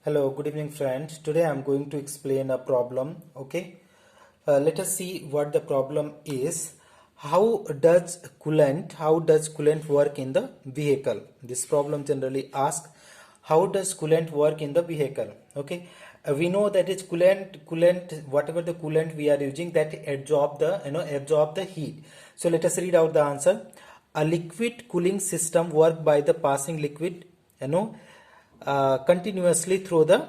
Hello, good evening friends. Today I am going to explain a problem. Okay, let us see what the problem is. How does coolant work in the vehicle? This problem generally asks, how does coolant work in the vehicle? Okay, we know that it's coolant, whatever the coolant we are using, that absorb the heat. So let us read out the answer. A liquid cooling system work by the passing liquid, continuously through the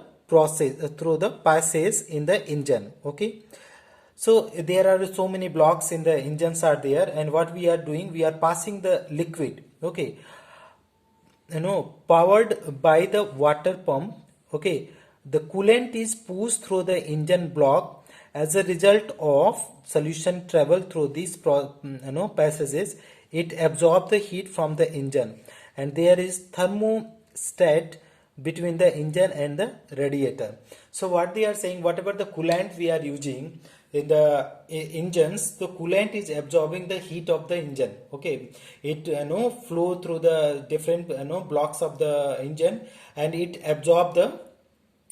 passage in the engine. Okay, so there are so many blocks in the engines are there, and what we are doing, we are passing the liquid. Okay, powered by the water pump. Okay, the coolant is pushed through the engine block. As a result of solution travel through these passages, it absorbs the heat from the engine, and there is thermostat between the engine and the radiator. So what they are saying, whatever the coolant we are using in the engines, the coolant is absorbing the heat of the engine. Okay, it flow through the different blocks of the engine, and it absorb the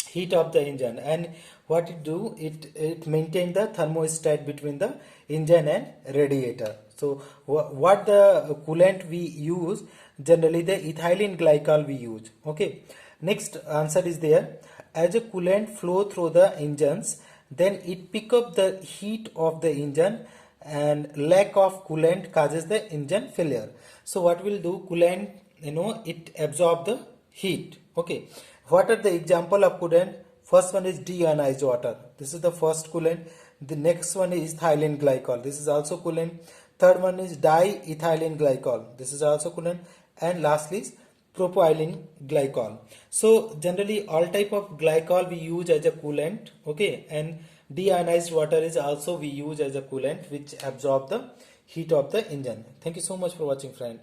heat of the engine. And what it do, it maintain the thermostat between the engine and radiator. So what the coolant we use, generally the ethylene glycol we use. Okay, next answer is there. As a coolant flow through the engines, then it pick up the heat of the engine, and lack of coolant causes the engine failure. So what will do, coolant, it absorb the heat. Okay, what are the example of coolant? First one is deionized water. This is the first coolant. The next one is ethylene glycol. This is also coolant. Third one is diethylene glycol. This is also coolant. And lastly is propylene glycol. So generally all type of glycol we use as a coolant. Okay, and deionized water is also we use as a coolant, which absorb the heat of the engine. Thank you so much for watching, friend.